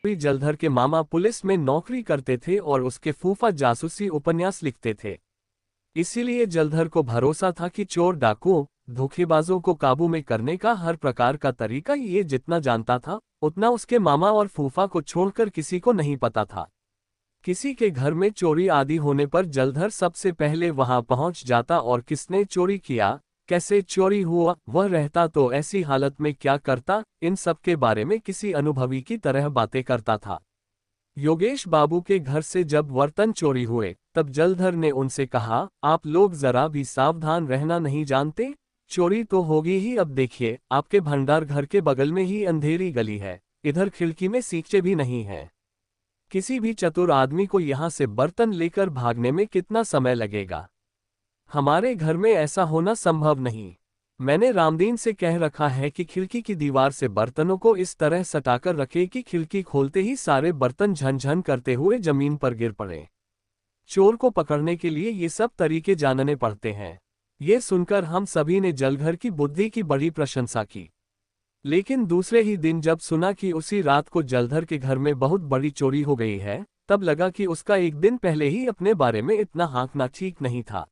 आरोपी जलधर के मामा पुलिस में नौकरी करते थे और उसके फूफा जासूसी उपन्यास लिखते थे। इसीलिए जलधर को भरोसा था कि चोर डाकुओं धोखेबाजों को काबू में करने का हर प्रकार का तरीका ये जितना जानता था उतना उसके मामा और फूफा को छोड़कर किसी को नहीं पता था। किसी के घर में चोरी आदि होने पर जलधर सबसे पहले वहां पहुंच जाता और किसने चोरी किया, कैसे चोरी हुआ, वह रहता तो ऐसी हालत में क्या करता, इन सब के बारे में किसी अनुभवी की तरह बातें करता था। योगेश बाबू के घर से जब बर्तन चोरी हुए तब जलधर ने उनसे कहा, आप लोग जरा भी सावधान रहना नहीं जानते, चोरी तो होगी ही। अब देखिए आपके भंडार घर के बगल में ही अंधेरी गली है, इधर खिड़की में सींचे भी नहीं है। किसी भी चतुर आदमी को यहाँ से बर्तन लेकर भागने में कितना समय लगेगा। हमारे घर में ऐसा होना संभव नहीं। मैंने रामदीन से कह रखा है कि खिड़की की दीवार से बर्तनों को इस तरह सटाकर रखे कि खिड़की खोलते ही सारे बर्तन झनझन करते हुए जमीन पर गिर पड़े। चोर को पकड़ने के लिए ये सब तरीके जानने पड़ते हैं। ये सुनकर हम सभी ने जलधर की बुद्धि की बड़ी प्रशंसा की। लेकिन दूसरे ही दिन जब सुना कि उसी रात को जलधर के घर में बहुत बड़ी चोरी हो गई है, तब लगा कि उसका एक दिन पहले ही अपने बारे में इतना हाँकना ठीक नहीं था।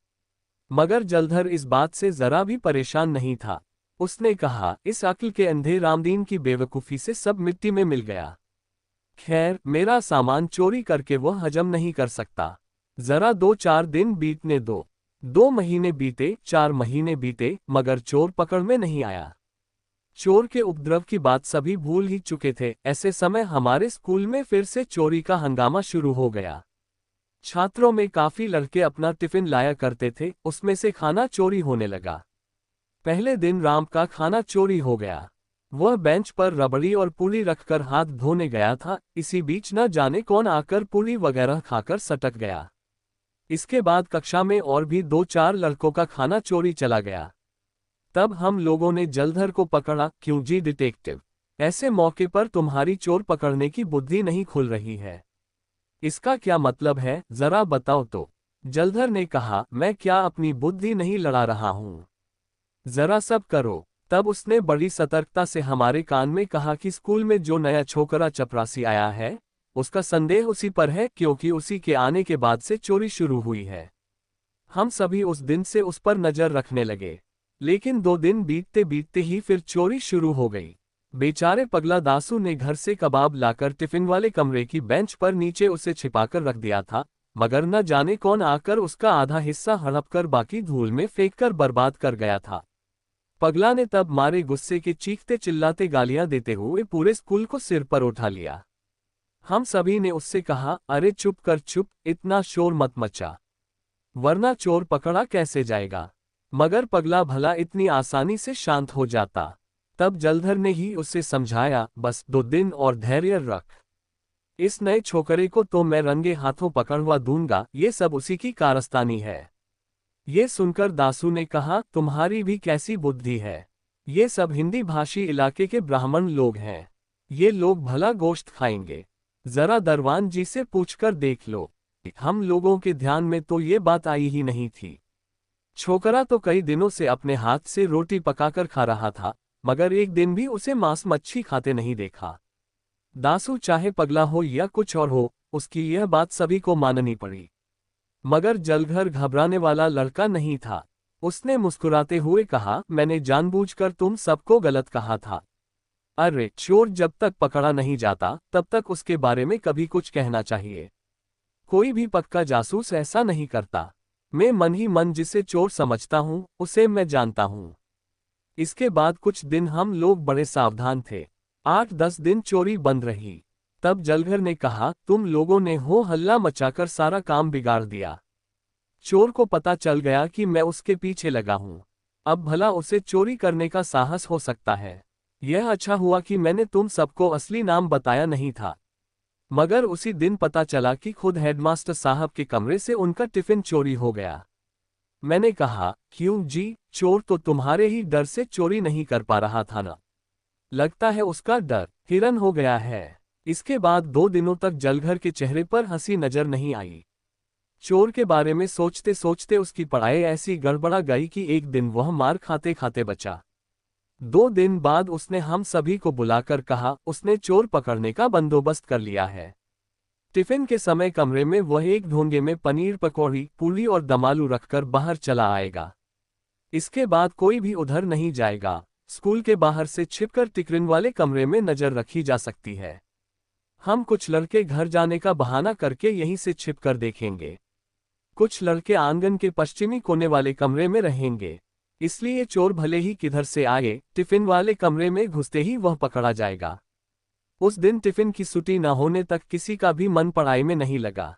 मगर जलधर इस बात से जरा भी परेशान नहीं था। उसने कहा, इस अक्ल के अंधे रामदीन की बेवकूफ़ी से सब मिट्टी में मिल गया। खैर, मेरा सामान चोरी करके वह हजम नहीं कर सकता। जरा 2-4 दिन बीतने दो। 2 महीने बीते, 4 महीने बीते, मगर चोर पकड़ में नहीं आया। चोर के उपद्रव की बात सभी भूल ही चुके थे। ऐसे समय हमारे स्कूल में फिर से चोरी का हंगामा शुरू हो गया। छात्रों में काफी लड़के अपना टिफिन लाया करते थे, उसमें से खाना चोरी होने लगा। पहले दिन राम का खाना चोरी हो गया। वह बेंच पर रबड़ी और पूरी रखकर हाथ धोने गया था, इसी बीच न जाने कौन आकर पूरी वगैरह खाकर सटक गया। इसके बाद कक्षा में और भी 2-4 लड़कों का खाना चोरी चला गया। तब हम लोगों ने जलधर को पकड़ा। क्यों जी डिटेक्टिव, ऐसे मौके पर तुम्हारी चोर पकड़ने की बुद्धि नहीं खुल रही है? इसका क्या मतलब है, जरा बताओ तो। जलधर ने कहा, मैं क्या अपनी बुद्धि नहीं लड़ा रहा हूं? जरा सब करो। तब उसने बड़ी सतर्कता से हमारे कान में कहा कि स्कूल में जो नया छोकरा चपरासी आया है, उसका संदेह उसी पर है, क्योंकि उसी के आने के बाद से चोरी शुरू हुई है। हम सभी उस दिन से उस पर नजर रखने लगे। लेकिन 2 दिन बीतते बीतते ही फिर चोरी शुरू हो गई। बेचारे पगला दासू ने घर से कबाब लाकर टिफिन वाले कमरे की बेंच पर नीचे उसे छिपाकर रख दिया था, मगर न जाने कौन आकर उसका आधा हिस्सा हड़पकर बाकी धूल में फेंककर बर्बाद कर गया था। पगला ने तब मारे गुस्से के चीखते चिल्लाते गालियां देते हुए पूरे स्कूल को सिर पर उठा लिया। हम सभी ने उससे कहा, अरे चुप कर चुप, इतना शोर मत मचा, वरना चोर पकड़ा कैसे जाएगा। मगर पगला भला इतनी आसानी से शांत हो जाता? तब जलधर ने ही उसे समझाया, बस 2 दिन और धैर्य रख, इस नए छोकरे को तो मैं रंगे हाथों पकड़वा दूंगा, ये सब उसी की कारस्तानी है। ये सुनकर दासू ने कहा, तुम्हारी भी कैसी बुद्धि है, ये सब हिंदी भाषी इलाके के ब्राह्मण लोग हैं, ये लोग भला गोश्त खाएंगे? जरा दरवान जी से पूछकर देख लो। हम लोगों के ध्यान में तो ये बात आई ही नहीं थी। छोकरा तो कई दिनों से अपने हाथ से रोटी पकाकर खा रहा था, मगर एक दिन भी उसे मांस मच्छी खाते नहीं देखा। दासू चाहे पगला हो या कुछ और हो, उसकी यह बात सभी को माननी पड़ी। मगर जलधर घबराने वाला लड़का नहीं था। उसने मुस्कुराते हुए कहा, मैंने जानबूझकर तुम सबको गलत कहा था। अरे चोर जब तक पकड़ा नहीं जाता तब तक उसके बारे में कभी कुछ कहना चाहिए। कोई भी पक्का जासूस ऐसा नहीं करता। मैं मन ही मन जिसे चोर समझता हूं उसे मैं जानता हूं। इसके बाद कुछ दिन हम लोग बड़े सावधान थे। 8-10 दिन चोरी बंद रही। तब जलधर ने कहा, तुम लोगों ने हो हल्ला मचाकर सारा काम बिगाड़ दिया। चोर को पता चल गया कि मैं उसके पीछे लगा हूं। अब भला उसे चोरी करने का साहस हो सकता है। यह अच्छा हुआ कि मैंने तुम सबको असली नाम बताया नहीं था। मगर उसी दिन पता चला कि खुद हेडमास्टर साहब के कमरे से उनका टिफिन चोरी हो गया। मैंने कहा, क्यों जी, चोर तो तुम्हारे ही डर से चोरी नहीं कर पा रहा था ना? लगता है उसका डर हिरन हो गया है। इसके बाद 2 दिनों तक जलधर के चेहरे पर हंसी नजर नहीं आई। चोर के बारे में सोचते सोचते उसकी पढ़ाई ऐसी गड़बड़ा गई कि एक दिन वह मार खाते खाते बचा। 2 दिन बाद उसने हम सभी को बुलाकर कहा उसने चोर पकड़ने का बंदोबस्त कर लिया है। टिफिन के समय कमरे में वह एक ढोंगे में पनीर पकौड़ी, पूरी और दमालू रखकर बाहर चला आएगा। इसके बाद कोई भी उधर नहीं जाएगा। स्कूल के बाहर से छिपकर टिफिन वाले कमरे में नजर रखी जा सकती है। हम कुछ लड़के घर जाने का बहाना करके यहीं से छिपकर देखेंगे। कुछ लड़के आंगन के पश्चिमी कोने वाले कमरे में रहेंगे। इसलिए चोर भले ही किधर से आए, टिफिन वाले कमरे में घुसते ही वह पकड़ा जाएगा। उस दिन टिफिन की छुट्टी न होने तक किसी का भी मन पढ़ाई में नहीं लगा।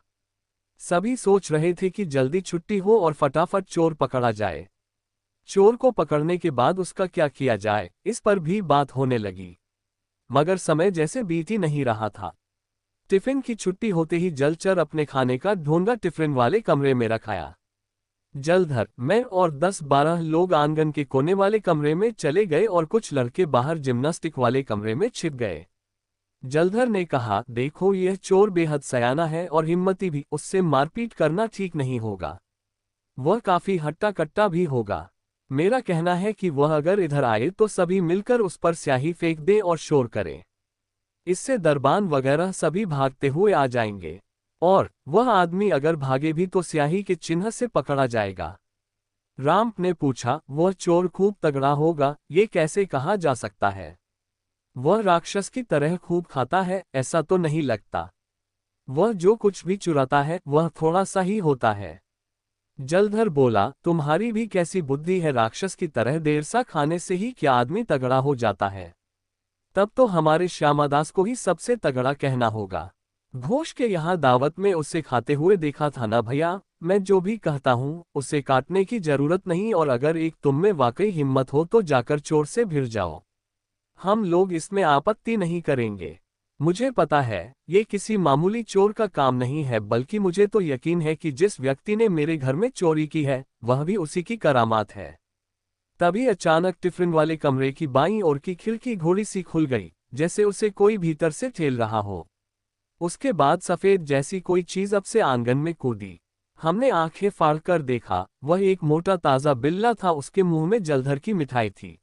सभी सोच रहे थे कि जल्दी छुट्टी हो और फटाफट चोर पकड़ा जाए। चोर को पकड़ने के बाद उसका क्या किया जाए, इस पर भी बात होने लगी। मगर समय जैसे बीत ही नहीं रहा था। टिफिन की छुट्टी होते ही जलचर अपने खाने का ढोंगा टिफिन वाले कमरे में रखाया। जलधर, मैं और 10-12 लोग आंगन के कोने वाले कमरे में चले गए और कुछ लड़के बाहर जिम्नास्टिक वाले कमरे में छिप गए। जलधर ने कहा, देखो यह चोर बेहद सयाना है और हिम्मती भी, उससे मारपीट करना ठीक नहीं होगा। वह काफी हट्टा कट्टा भी होगा। मेरा कहना है कि वह अगर इधर आए तो सभी मिलकर उस पर स्याही फेंक दें और शोर करें। इससे दरबान वगैरह सभी भागते हुए आ जाएंगे और वह आदमी अगर भागे भी तो स्याही के चिन्ह से पकड़ा जाएगा। राम ने पूछा, वह चोर खूब तगड़ा होगा, ये कैसे कहा जा सकता है? वह राक्षस की तरह खूब खाता है, ऐसा तो नहीं लगता। वह जो कुछ भी चुराता है वह थोड़ा सा ही होता है। जलधर बोला, तुम्हारी भी कैसी बुद्धि है, राक्षस की तरह देर सा खाने से ही क्या आदमी तगड़ा हो जाता है? तब तो हमारे श्यामादास को ही सबसे तगड़ा कहना होगा। घोष के यहाँ दावत में उसे खाते हुए देखा था ना भैया। मैं जो भी कहता हूँ उसे काटने की जरूरत नहीं, और अगर एक तुम में वाकई हिम्मत हो तो जाकर चोर से भिड़ जाओ। हम लोग इसमें आपत्ति नहीं करेंगे। मुझे पता है ये किसी मामूली चोर का काम नहीं है, बल्कि मुझे तो यकीन है कि जिस व्यक्ति ने मेरे घर में चोरी की है वह भी उसी की करामात है। तभी अचानक टिफिन वाले कमरे की बाईं ओर की खिड़की घोड़ी सी खुल गई, जैसे उसे कोई भीतर से ठेल रहा हो। उसके बाद सफेद जैसी कोई चीज अब से आंगन में कूदी। हमने आंखें फाड़कर देखा, वह एक मोटा ताजा बिल्ला था। उसके मुंह में जलधर की मिठाई थी।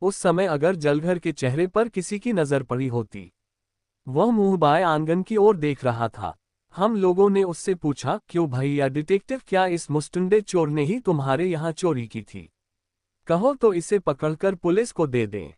उस समय अगर जलधर के चेहरे पर किसी की नजर पड़ी होती। वह मुंह बाएं आंगन की ओर देख रहा था। हम लोगों ने उससे पूछा, क्यों भैया डिटेक्टिव, क्या इस मुस्टुंडे चोर ने ही तुम्हारे यहाँ चोरी की थी? कहो तो इसे पकड़कर पुलिस को दे दें।